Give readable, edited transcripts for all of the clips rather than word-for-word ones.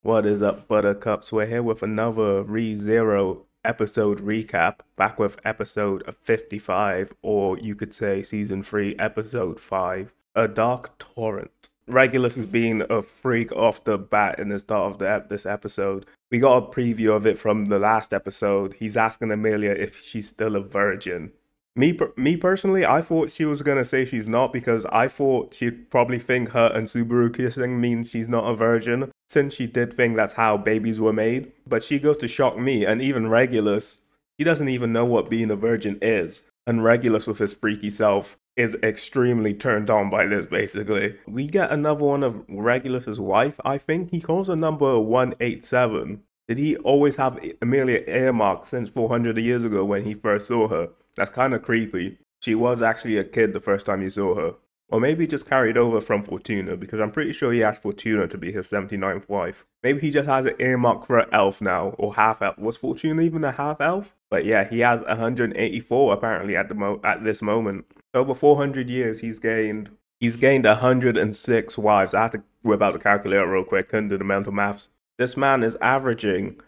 What is up, Buttercups? We're here with another ReZero episode recap, back with episode 55, or you could say season 3, episode 5, A Dark Torrent. Regulus is being a freak off the bat in the start of this episode. We got a preview of it from the last episode. He's asking Amelia if she's still a virgin. Me personally, I thought she was gonna say she's not because I thought she'd probably think her and Subaru kissing means she's not a virgin, since she did think that's how babies were made. But she goes to shock me and even Regulus. He doesn't even know what being a virgin is. And Regulus with his freaky self is extremely turned on by this, basically. We get another one of Regulus's wife, I think. He calls her number 187. Did he always have Amelia earmarked since 400 years ago when he first saw her? That's kind of creepy. She was actually a kid the first time you saw her. Or maybe just carried over from Fortuna, because I'm pretty sure he asked Fortuna to be his 79th wife. Maybe he just has an earmark for an elf now, or half-elf. Was Fortuna even a half-elf? But yeah, he has 184 apparently at this moment. Over 400 years, he's gained 106 wives. I had to whip out the calculator real quick, couldn't do the mental maths. This man is averaging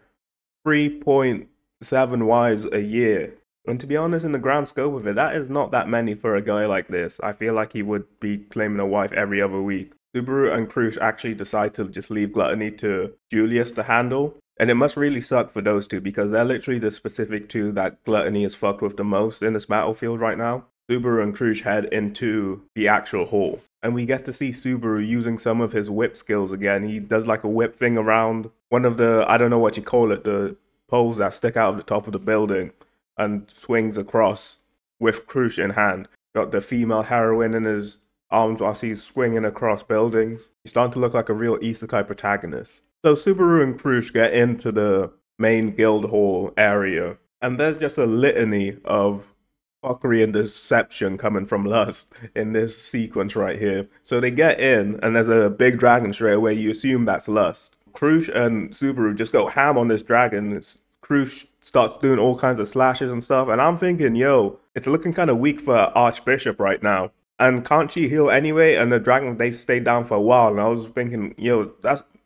3.7 wives a year. And to be honest, in the grand scope of it, that is not that many for a guy like this. I feel like he would be claiming a wife every other week. Subaru and Crush actually decide to just leave Gluttony to Julius to handle. And it must really suck for those two because they're literally the specific two that Gluttony is fucked with the most in this battlefield right now. Subaru and Crush head into the actual hall. And we get to see Subaru using some of his whip skills again. He does like a whip thing around one of the, I don't know what you call it, the poles that stick out of the top of the building. And swings across with Crush in hand. Got the female heroine in his arms whilst he's swinging across buildings. He's starting to look like a real isekai protagonist. So Subaru and Crush get into the main guild hall area. And there's just a litany of fuckery and deception coming from Lust in this sequence right here. So they get in and there's a big dragon straight away. You assume that's Lust. Crush and Subaru just go ham on this dragon. Crush starts doing all kinds of slashes and stuff, and I'm thinking, yo, it's looking kind of weak for Archbishop right now. And can't she heal anyway? And the dragon, they stayed down for a while, and I was thinking, yo,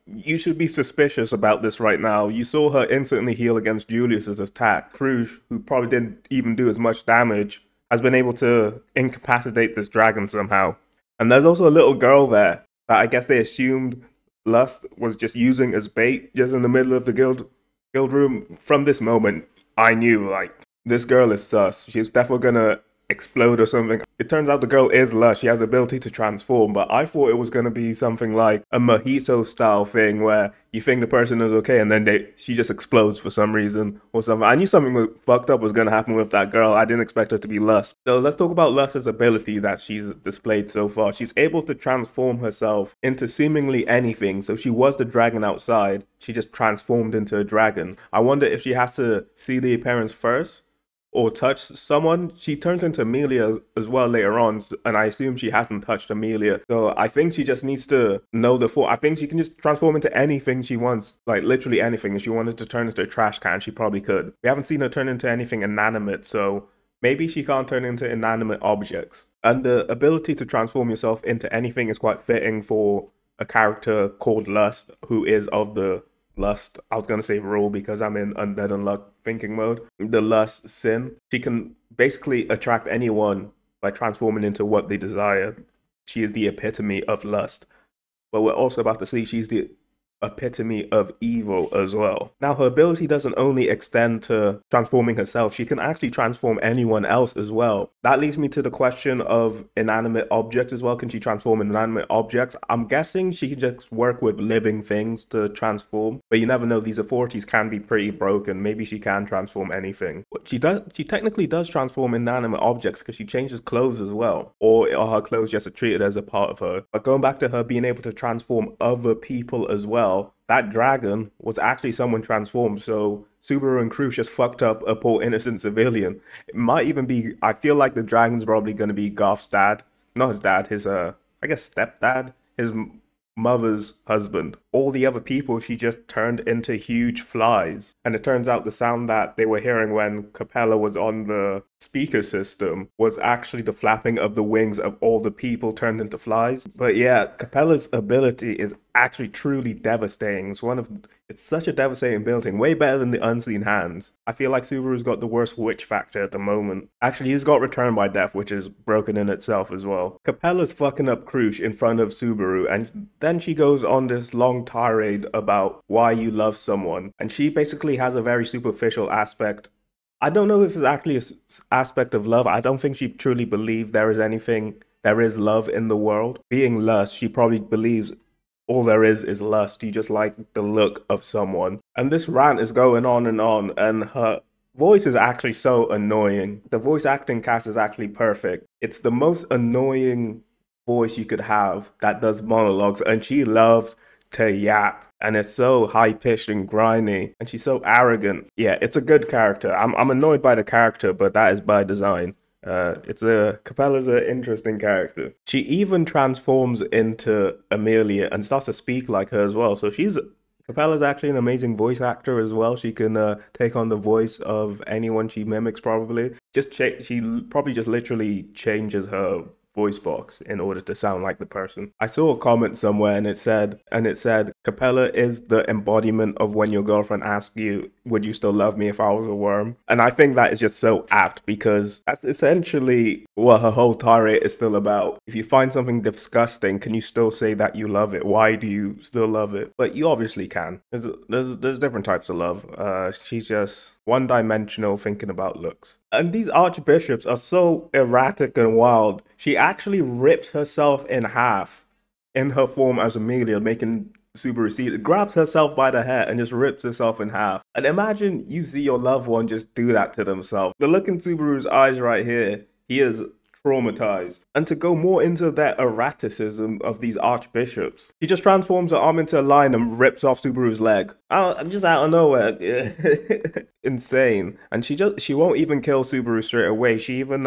you should be suspicious about this right now. You saw her instantly heal against Julius's attack. Crush, who probably didn't even do as much damage, has been able to incapacitate this dragon somehow. And there's also a little girl there that I guess they assumed Lust was just using as bait, just in the middle of the guild room. From this moment, I knew, like, this girl is sus. She's definitely gonna explode or something. It turns out the girl is Lush. She has the ability to transform, but I thought it was gonna be something like a Mojito style thing where you think the person is okay and then she just explodes for some reason or something. I knew something fucked up was gonna happen with that girl. I didn't expect her to be Lust. So let's talk about Lust's ability that she's displayed so far. She's able to transform herself into seemingly anything. So she was the dragon outside. She just transformed into a dragon. I wonder if she has to see the appearance first or touch someone. She turns into Amelia as well later on, and I assume she hasn't touched Amelia. So I think she just needs to know the full. I think she can just transform into anything she wants, like literally anything. If she wanted to turn into a trash can, she probably could. We haven't seen her turn into anything inanimate, so maybe she can't turn into inanimate objects. And the ability to transform yourself into anything is quite fitting for a character called Lust, who is of the Lust, I was going to say rule because I'm in Undead Unluck thinking mode. The Lust sin. She can basically attract anyone by transforming into what they desire. She is the epitome of lust. But we're also about to see she's the epitome of evil as well. Now, her ability doesn't only extend to transforming herself, she can actually transform anyone else as well. That leads me to the question of inanimate objects as well. Can she transform inanimate objects? I'm guessing she can just work with living things to transform, but you never know. These authorities can be pretty broken. Maybe she can transform anything. But she technically does transform inanimate objects because she changes clothes as well, or are her clothes just treated as a part of her? But going back to her being able to transform other people as well, that dragon was actually someone transformed. So Subaru and Crush just fucked up a poor innocent civilian. It might even be, I feel like the dragon's probably going to be Goth's dad. Not his dad, his, I guess stepdad. His mother's husband. All the other people she just turned into huge flies. And it turns out the sound that they were hearing when Capella was on the speaker system was actually the flapping of the wings of all the people turned into flies. But yeah, Capella's ability is actually truly devastating. It's such a devastating ability, way better than the Unseen Hands. I feel like Subaru's got the worst witch factor at the moment. Actually, he's got Return by Death, which is broken in itself as well. Capella's fucking up Crush in front of Subaru, and then she goes on this long tirade about why you love someone. And she basically has a very superficial aspect. I don't know if it's actually an aspect of love. I don't think she truly believes there is love in the world. Being lust, she probably believes all there is lust. You just like the look of someone. And this rant is going on, and her voice is actually so annoying. The voice acting cast is actually perfect. It's the most annoying voice you could have that does monologues, and she loves to yap. And it's so high-pitched and grimy, and she's so arrogant. Yeah, it's a good character. I'm annoyed by the character, but that is by design. Capella's an interesting character. She even transforms into Amelia and starts to speak like her as well. So Capella's actually an amazing voice actor as well. She can take on the voice of anyone she mimics probably. She probably just literally changes her voice box in order to sound like the person. I saw a comment somewhere and it said, Capella is the embodiment of when your girlfriend asks you, would you still love me if I was a worm? And I think that is just so apt, because that's essentially what her whole tirade is still about. If you find something disgusting, can you still say that you love it? Why do you still love it? But you obviously can. There's different types of love. She's just one-dimensional thinking about looks. And these archbishops are so erratic and wild. She actually rips herself in half in her form as Amelia, making Subaru see it, grabs herself by the hair and just rips herself in half. And imagine you see your loved one just do that to themselves. The look in Subaru's eyes right here, he is traumatized. And to go more into that erraticism of these archbishops, he just transforms her arm into a lion and rips off Subaru's leg. Just out of nowhere. Insane. And she won't even kill Subaru straight away. She even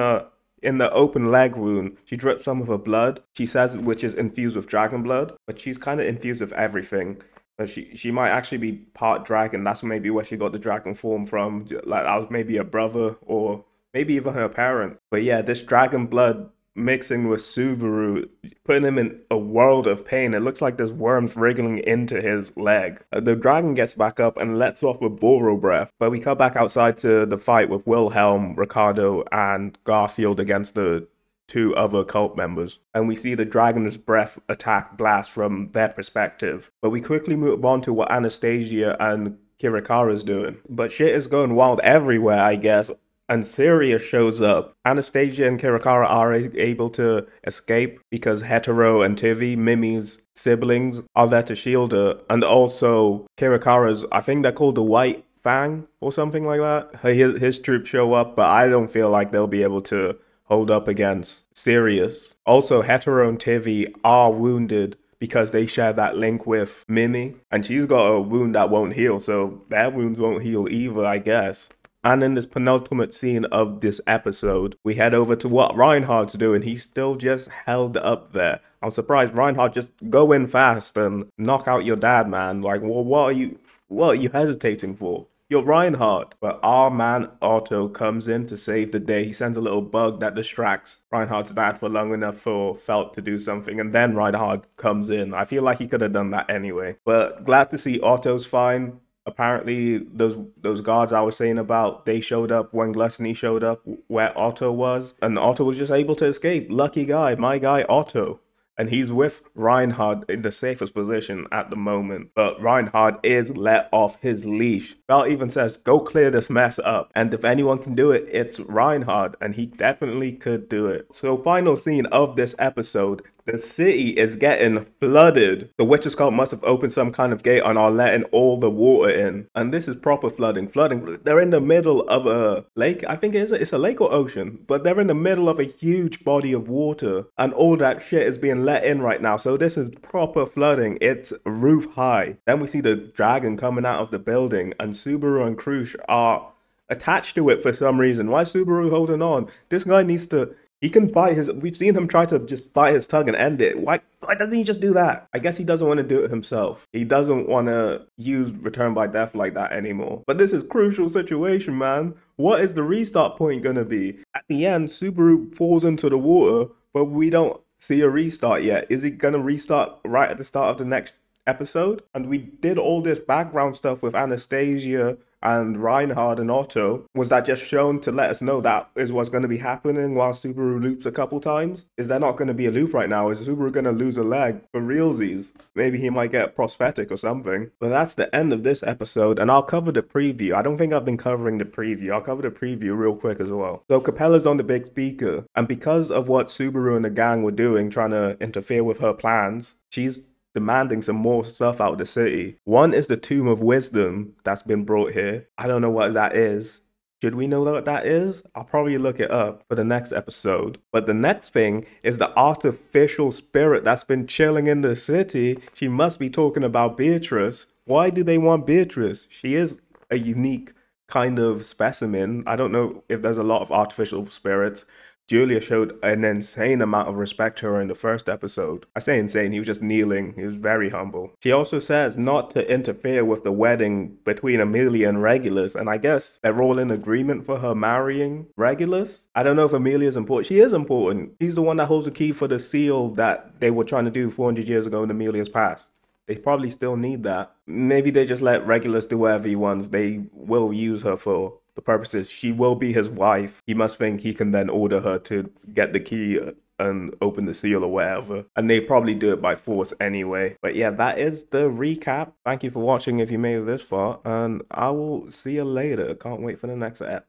in the open leg wound, she drips some of her blood. She says which is infused with dragon blood, but she's kind of infused with everything. But she might actually be part dragon. That's maybe where she got the dragon form from. Like that was maybe a brother or maybe even her parent. But yeah, this dragon blood mixing with Subaru, putting him in a world of pain. It looks like there's worms wriggling into his leg. The dragon gets back up and lets off with Boro breath. But we come back outside to the fight with Wilhelm, Ricardo, and Garfield against the two other cult members. And we see the dragon's breath attack blast from their perspective. But we quickly move on to what Anastasia and Kirikara's doing. But shit is going wild everywhere, I guess. And Sirius shows up. Anastasia and Kirikara are able to escape because Hetero and Tivi, Mimi's siblings, are there to shield her. And also Kirikara's, I think they're called the White Fang or something like that. His troops show up, but I don't feel like they'll be able to hold up against Sirius. Also, Hetero and Tivi are wounded because they share that link with Mimi. And she's got a wound that won't heal, so their wounds won't heal either, I guess. And in this penultimate scene of this episode, we head over to what Reinhardt's doing. He's still just held up there. I'm surprised Reinhardt just go in fast and knock out your dad, man. Like, well, what are you hesitating for? You're Reinhardt. But our man Otto comes in to save the day. He sends a little bug that distracts Reinhardt's dad for long enough for Felt to do something. And then Reinhardt comes in. I feel like he could have done that anyway. But glad to see Otto's fine. Apparently, those guards I was saying about, they showed up when Gluttony showed up where Otto was. And Otto was just able to escape. Lucky guy, my guy Otto. And he's with Reinhardt in the safest position at the moment. But Reinhardt is let off his leash. Val even says, go clear this mess up. And if anyone can do it, it's Reinhardt. And he definitely could do it. So final scene of this episode. The city is getting flooded. The witch's cult must have opened some kind of gate and are letting all the water in. And this is proper flooding. They're in the middle of a lake. I think it's a lake or ocean. But they're in the middle of a huge body of water. And all that shit is being let in right now. So this is proper flooding. It's roof high. Then we see the dragon coming out of the building. And Subaru and Crush are attached to it for some reason. Why is Subaru holding on? This guy needs to He can bite his. We've seen him try to just bite his tongue and end it. Why doesn't he just do that? I guess he doesn't want to do it himself. He doesn't want to use return by death like that anymore. But this is crucial situation, man. What is the restart point going to be? At the end, Subaru falls into the water, but we don't see a restart yet. Is it going to restart right at the start of the next episode? And we did all this background stuff with Anastasia and Reinhard and Otto. Was that just shown to let us know that is what's going to be happening while Subaru loops a couple times? Is there not going to be a loop right now? Is Subaru going to lose a leg for realsies? Maybe he might get prosthetic or something. But that's the end of this episode, and I'll cover the preview. I don't think I've been covering the preview. I'll cover the preview real quick as well. So Capella's on the big speaker, and because of what Subaru and the gang were doing, trying to interfere with her plans, she's demanding some more stuff out of the city. One is the Tomb of Wisdom that's been brought here. I don't know what that is. Should we know what that is? I'll probably look it up for the next episode. But the next thing is the artificial spirit that's been chilling in the city. She must be talking about Beatrice. Why do they want Beatrice? She is a unique kind of specimen. I don't know if there's a lot of artificial spirits. Julia showed an insane amount of respect to her in the first episode. I say insane, he was just kneeling. He was very humble. She also says not to interfere with the wedding between Amelia and Regulus, and I guess they're all in agreement for her marrying Regulus. I don't know if Amelia's important. She is important. She's the one that holds the key for the seal that they were trying to do 400 years ago in Amelia's past. They probably still need that. Maybe they just let Regulus do whatever he wants. They will use her for the purposes. She will be his wife. He must think he can then order her to get the key and open the seal or whatever. And they probably do it by force anyway. But yeah, that is the recap. Thank you for watching if you made it this far. And I will see you later. Can't wait for the next ep.